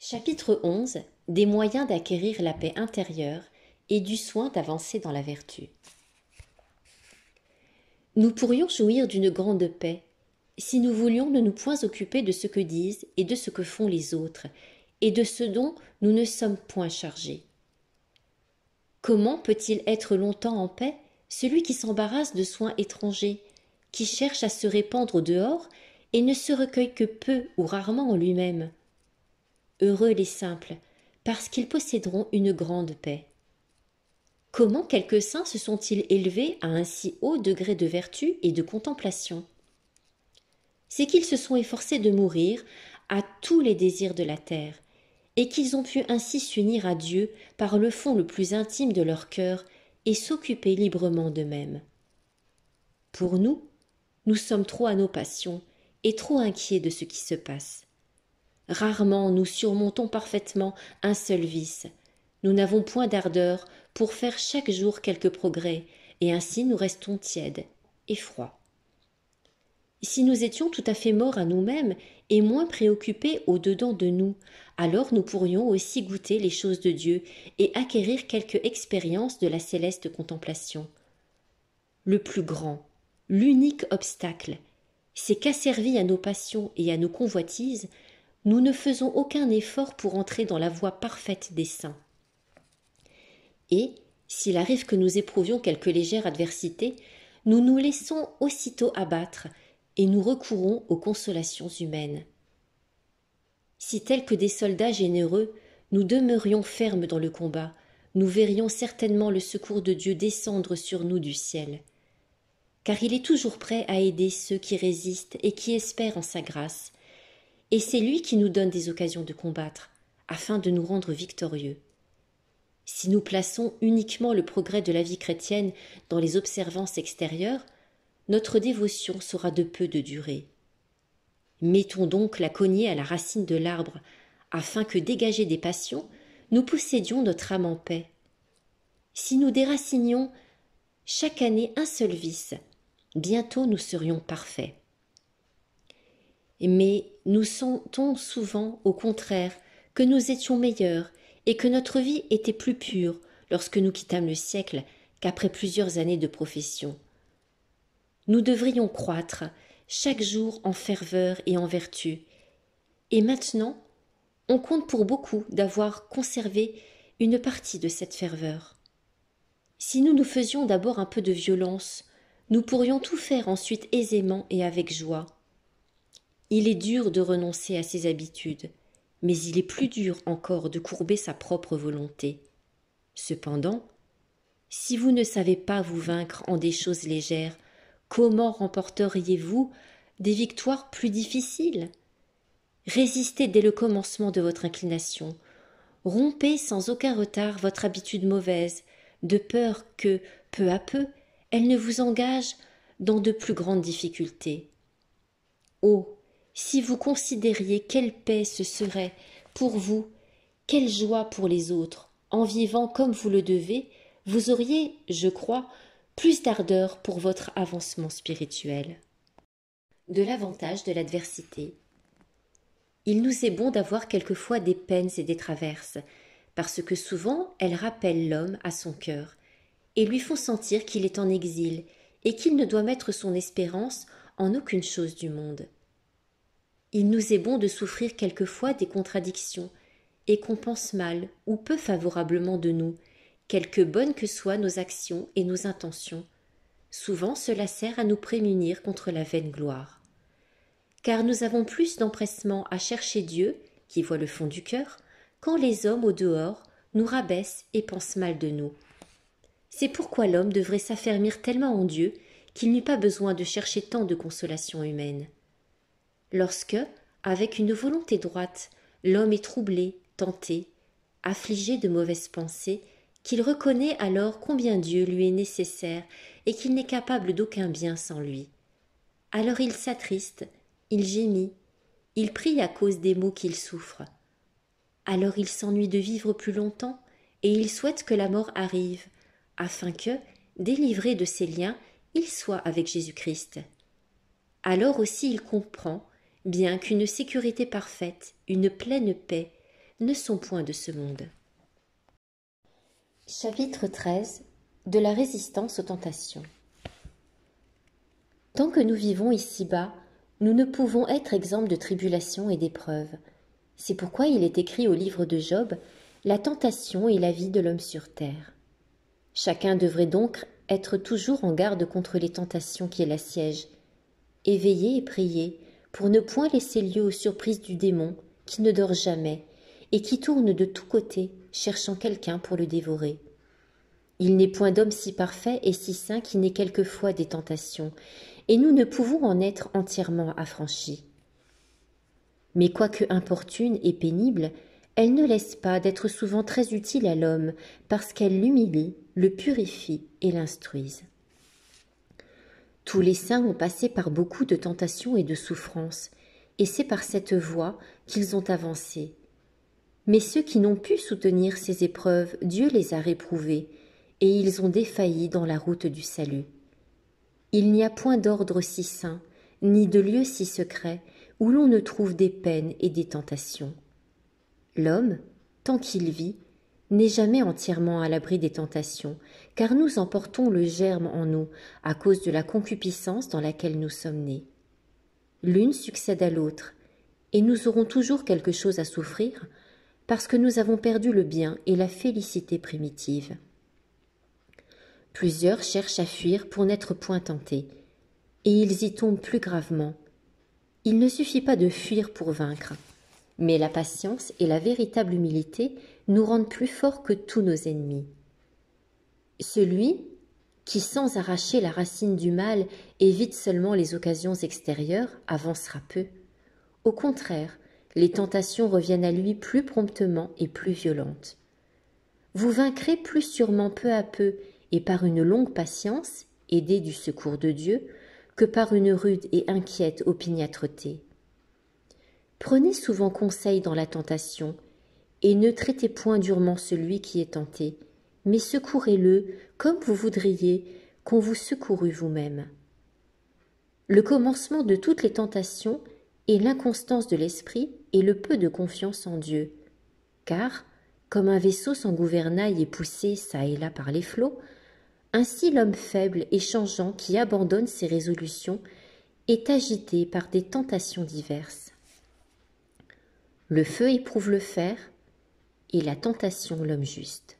Chapitre 11. Des moyens d'acquérir la paix intérieure et du soin d'avancer dans la vertu. Nous pourrions jouir d'une grande paix si nous voulions ne nous point occuper de ce que disent et de ce que font les autres, et de ce dont nous ne sommes point chargés. Comment peut-il être longtemps en paix, celui qui s'embarrasse de soins étrangers, qui cherche à se répandre au dehors et ne se recueille que peu ou rarement en lui-même? Heureux les simples, parce qu'ils posséderont une grande paix. Comment quelques saints se sont-ils élevés à un si haut degré de vertu et de contemplation? C'est qu'ils se sont efforcés de mourir à tous les désirs de la terre, et qu'ils ont pu ainsi s'unir à Dieu par le fond le plus intime de leur cœur et s'occuper librement d'eux-mêmes. Pour nous, nous sommes trop à nos passions et trop inquiets de ce qui se passe. Rarement nous surmontons parfaitement un seul vice. Nous n'avons point d'ardeur pour faire chaque jour quelques progrès, et ainsi nous restons tièdes et froids. Si nous étions tout à fait morts à nous-mêmes et moins préoccupés au-dedans de nous, alors nous pourrions aussi goûter les choses de Dieu et acquérir quelque expérience de la céleste contemplation. Le plus grand, l'unique obstacle, c'est qu'asservis à nos passions et à nos convoitises, nous ne faisons aucun effort pour entrer dans la voie parfaite des saints. Et, s'il arrive que nous éprouvions quelque légère adversité, nous nous laissons aussitôt abattre et nous recourons aux consolations humaines. Si, tels que des soldats généreux, nous demeurions fermes dans le combat, nous verrions certainement le secours de Dieu descendre sur nous du ciel. Car il est toujours prêt à aider ceux qui résistent et qui espèrent en sa grâce, et c'est lui qui nous donne des occasions de combattre, afin de nous rendre victorieux. Si nous plaçons uniquement le progrès de la vie chrétienne dans les observances extérieures, notre dévotion sera de peu de durée. Mettons donc la cognée à la racine de l'arbre, afin que, dégagés des passions, nous possédions notre âme en paix. Si nous déracinions chaque année un seul vice, bientôt nous serions parfaits. Mais nous sentons souvent, au contraire, que nous étions meilleurs et que notre vie était plus pure lorsque nous quittâmes le siècle qu'après plusieurs années de profession. Nous devrions croître chaque jour en ferveur et en vertu. Et maintenant, on compte pour beaucoup d'avoir conservé une partie de cette ferveur. Si nous nous faisions d'abord un peu de violence, nous pourrions tout faire ensuite aisément et avec joie. Il est dur de renoncer à ses habitudes, mais il est plus dur encore de courber sa propre volonté. Cependant, si vous ne savez pas vous vaincre en des choses légères, comment remporteriez-vous des victoires plus difficiles? Résistez dès le commencement de votre inclination. Rompez sans aucun retard votre habitude mauvaise, de peur que, peu à peu, elle ne vous engage dans de plus grandes difficultés. Oh, si vous considériez quelle paix ce serait pour vous, quelle joie pour les autres, en vivant comme vous le devez, vous auriez, je crois, plus d'ardeur pour votre avancement spirituel. De l'avantage de l'adversité. Il nous est bon d'avoir quelquefois des peines et des traverses, parce que souvent elles rappellent l'homme à son cœur, et lui font sentir qu'il est en exil, et qu'il ne doit mettre son espérance en aucune chose du monde. Il nous est bon de souffrir quelquefois des contradictions, et qu'on pense mal ou peu favorablement de nous, quelque bonnes que soient nos actions et nos intentions. Souvent cela sert à nous prémunir contre la vaine gloire. Car nous avons plus d'empressement à chercher Dieu, qui voit le fond du cœur, quand les hommes au dehors nous rabaissent et pensent mal de nous. C'est pourquoi l'homme devrait s'affermir tellement en Dieu qu'il n'eût pas besoin de chercher tant de consolations humaines. Lorsque, avec une volonté droite, l'homme est troublé, tenté, affligé de mauvaises pensées, qu'il reconnaît alors combien Dieu lui est nécessaire et qu'il n'est capable d'aucun bien sans lui. Alors il s'attriste, il gémit, il prie à cause des maux qu'il souffre. Alors il s'ennuie de vivre plus longtemps et il souhaite que la mort arrive, afin que, délivré de ses liens, il soit avec Jésus-Christ. Alors aussi il comprend bien qu'une sécurité parfaite, une pleine paix, ne sont point de ce monde. Chapitre 13. De la résistance aux tentations. Tant que nous vivons ici-bas, nous ne pouvons être exempts de tribulations et d'épreuves. C'est pourquoi il est écrit au livre de Job, « La tentation est la vie de l'homme sur terre ». Chacun devrait donc être toujours en garde contre les tentations qui l'assiègent, éveiller et prier pour ne point laisser lieu aux surprises du démon qui ne dort jamais et qui tourne de tous côtés cherchant quelqu'un pour le dévorer. Il n'est point d'homme si parfait et si saint qui n'ait quelquefois des tentations, et nous ne pouvons en être entièrement affranchis. Mais quoique importune et pénible, elle ne laisse pas d'être souvent très utile à l'homme, parce qu'elle l'humilie, le purifie et l'instruise. Tous les saints ont passé par beaucoup de tentations et de souffrances, et c'est par cette voie qu'ils ont avancé. Mais ceux qui n'ont pu soutenir ces épreuves, Dieu les a réprouvés, et ils ont défailli dans la route du salut. Il n'y a point d'ordre si saint, ni de lieu si secret, où l'on ne trouve des peines et des tentations. L'homme, tant qu'il vit, n'est jamais entièrement à l'abri des tentations, car nous emportons le germe en nous à cause de la concupiscence dans laquelle nous sommes nés. L'une succède à l'autre, et nous aurons toujours quelque chose à souffrir, parce que nous avons perdu le bien et la félicité primitive. Plusieurs cherchent à fuir pour n'être point tentés, et ils y tombent plus gravement. Il ne suffit pas de fuir pour vaincre, mais la patience et la véritable humilité nous rendent plus forts que tous nos ennemis. Celui qui, sans arracher la racine du mal, évite seulement les occasions extérieures, avancera peu. Au contraire, les tentations reviennent à lui plus promptement et plus violentes. Vous vaincrez plus sûrement peu à peu et par une longue patience, aidée du secours de Dieu, que par une rude et inquiète opiniâtreté. Prenez souvent conseil dans la tentation, et ne traitez point durement celui qui est tenté, mais secourez-le comme vous voudriez qu'on vous secourût vous-même. Le commencement de toutes les tentations est l'inconstance de l'esprit et le peu de confiance en Dieu, car, comme un vaisseau sans gouvernail est poussé çà et là par les flots, ainsi l'homme faible et changeant qui abandonne ses résolutions est agité par des tentations diverses. Le feu éprouve le fer, et la tentation l'homme juste.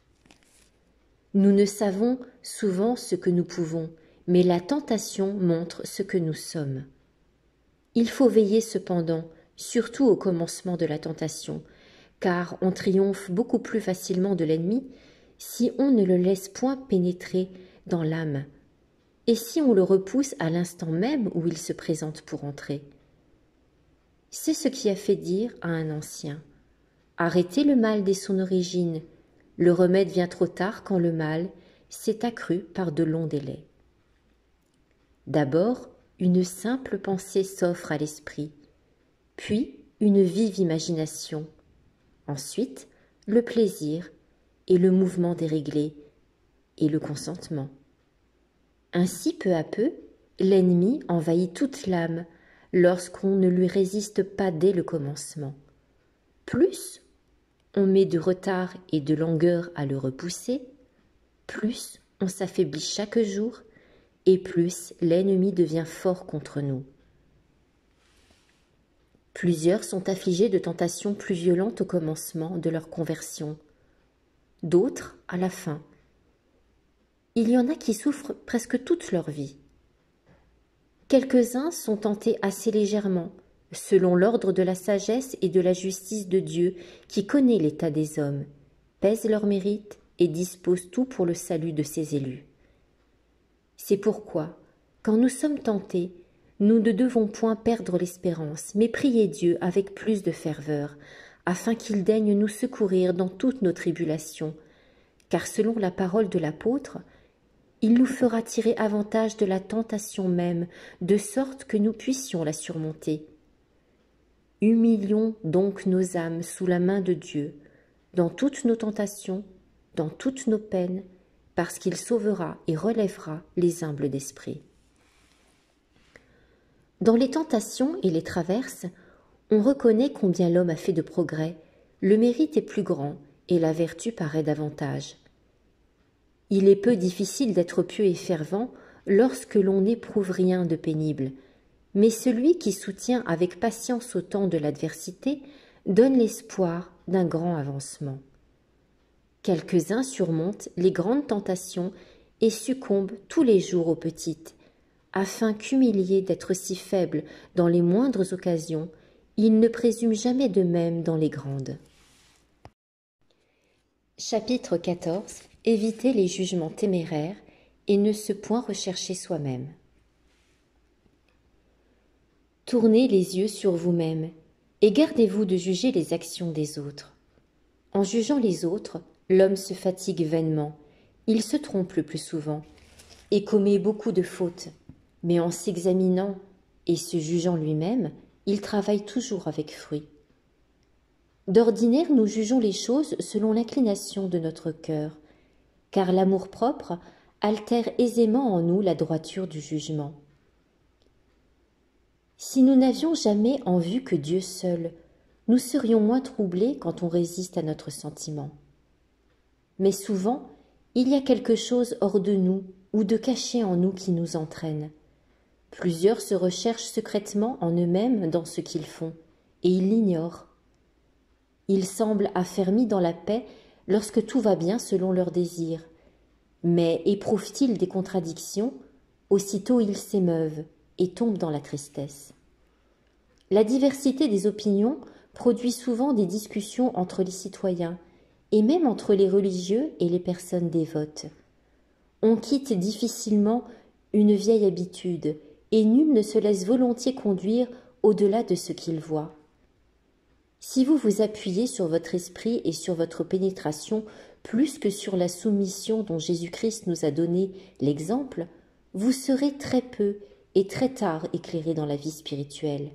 Nous ne savons souvent ce que nous pouvons, mais la tentation montre ce que nous sommes. Il faut veiller cependant, surtout au commencement de la tentation, car on triomphe beaucoup plus facilement de l'ennemi si on ne le laisse point pénétrer dans l'âme, et si on le repousse à l'instant même où il se présente pour entrer. C'est ce qui a fait dire à un ancien « Arrêtez le mal dès son origine, le remède vient trop tard quand le mal s'est accru par de longs délais. » D'abord, une simple pensée s'offre à l'esprit, puis une vive imagination, ensuite le plaisir et le mouvement déréglé et le consentement. Ainsi, peu à peu, l'ennemi envahit toute l'âme lorsqu'on ne lui résiste pas dès le commencement. Plus on met de retard et de langueur à le repousser, plus on s'affaiblit chaque jour et plus l'ennemi devient fort contre nous. Plusieurs sont affligés de tentations plus violentes au commencement de leur conversion, d'autres à la fin. Il y en a qui souffrent presque toute leur vie. Quelques-uns sont tentés assez légèrement, selon l'ordre de la sagesse et de la justice de Dieu qui connaît l'état des hommes, pèse leurs mérites et dispose tout pour le salut de ses élus. C'est pourquoi, quand nous sommes tentés, nous ne devons point perdre l'espérance, mais prier Dieu avec plus de ferveur, afin qu'il daigne nous secourir dans toutes nos tribulations, car selon la parole de l'apôtre, il nous fera tirer avantage de la tentation même, de sorte que nous puissions la surmonter. Humilions donc nos âmes sous la main de Dieu, dans toutes nos tentations, dans toutes nos peines, parce qu'il sauvera et relèvera les humbles d'esprit. Dans les tentations et les traverses, on reconnaît combien l'homme a fait de progrès, le mérite est plus grand et la vertu paraît davantage. Il est peu difficile d'être pieux et fervent lorsque l'on n'éprouve rien de pénible, mais celui qui soutient avec patience au temps de l'adversité donne l'espoir d'un grand avancement. Quelques-uns surmontent les grandes tentations et succombent tous les jours aux petites, afin qu'humiliés d'être si faibles dans les moindres occasions, ils ne présument jamais d'eux-mêmes dans les grandes. Chapitre 14. Éviter les jugements téméraires et ne se point rechercher soi-même. Tournez les yeux sur vous-même et gardez-vous de juger les actions des autres. En jugeant les autres, l'homme se fatigue vainement, il se trompe le plus souvent et commet beaucoup de fautes, mais en s'examinant et se jugeant lui-même, il travaille toujours avec fruit. D'ordinaire, nous jugeons les choses selon l'inclination de notre cœur, car l'amour-propre altère aisément en nous la droiture du jugement. Si nous n'avions jamais en vue que Dieu seul, nous serions moins troublés quand on résiste à notre sentiment. Mais souvent, il y a quelque chose hors de nous ou de caché en nous qui nous entraîne. Plusieurs se recherchent secrètement en eux-mêmes dans ce qu'ils font, et ils l'ignorent. Ils semblent affermis dans la paix lorsque tout va bien selon leurs désirs. Mais éprouvent-ils des contradictions, aussitôt ils s'émeuvent et tombent dans la tristesse. La diversité des opinions produit souvent des discussions entre les citoyens, et même entre les religieux et les personnes dévotes. On quitte difficilement une vieille habitude, et nul ne se laisse volontiers conduire au-delà de ce qu'il voit. Si vous vous appuyez sur votre esprit et sur votre pénétration plus que sur la soumission dont Jésus-Christ nous a donné l'exemple, vous serez très peu et très tard éclairés dans la vie spirituelle,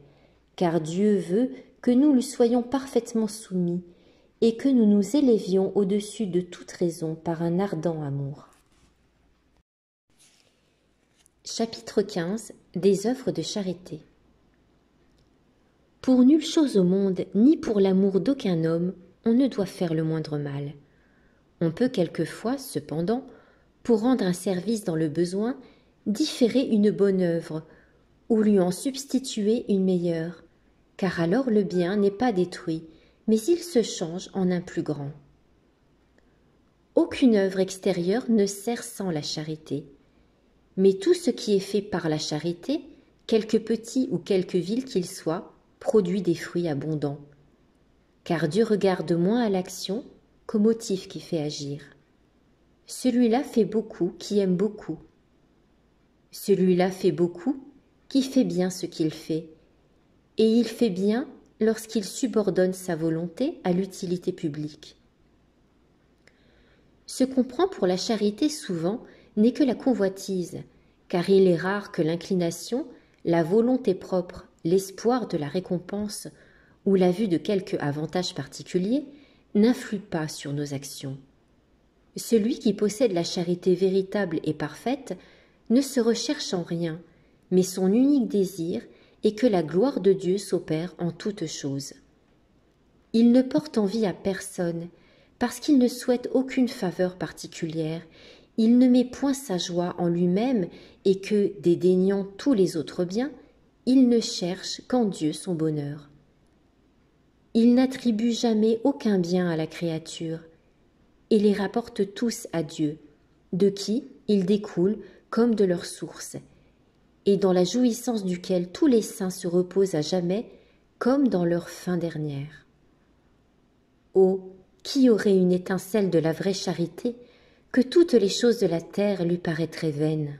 car Dieu veut que nous lui soyons parfaitement soumis et que nous nous élevions au-dessus de toute raison par un ardent amour. Chapitre 15. Des œuvres de charité. Pour nulle chose au monde, ni pour l'amour d'aucun homme, on ne doit faire le moindre mal. On peut quelquefois, cependant, pour rendre un service dans le besoin, différer une bonne œuvre, ou lui en substituer une meilleure, car alors le bien n'est pas détruit, mais il se change en un plus grand. Aucune œuvre extérieure ne sert sans la charité, mais tout ce qui est fait par la charité, quelque petit ou quelque vil qu'il soit, produit des fruits abondants, car Dieu regarde moins à l'action qu'au motif qui fait agir. Celui-là fait beaucoup qui aime beaucoup. Celui-là fait beaucoup qui fait bien ce qu'il fait, et il fait bien lorsqu'il subordonne sa volonté à l'utilité publique. Ce qu'on prend pour la charité souvent n'est que la convoitise, car il est rare que l'inclination, la volonté propre, l'espoir de la récompense ou la vue de quelque avantage particulier n'influent pas sur nos actions. Celui qui possède la charité véritable et parfaite ne se recherche en rien, mais son unique désir est que la gloire de Dieu s'opère en toutes choses. Il ne porte envie à personne, parce qu'il ne souhaite aucune faveur particulière, il ne met point sa joie en lui-même et que, dédaignant tous les autres biens, il ne cherche qu'en Dieu son bonheur. Il n'attribue jamais aucun bien à la créature et les rapporte tous à Dieu, de qui ils découlent comme de leur source, et dans la jouissance duquel tous les saints se reposent à jamais comme dans leur fin dernière. Oh, qui aurait une étincelle de la vraie charité, que toutes les choses de la terre lui paraîtraient vaines.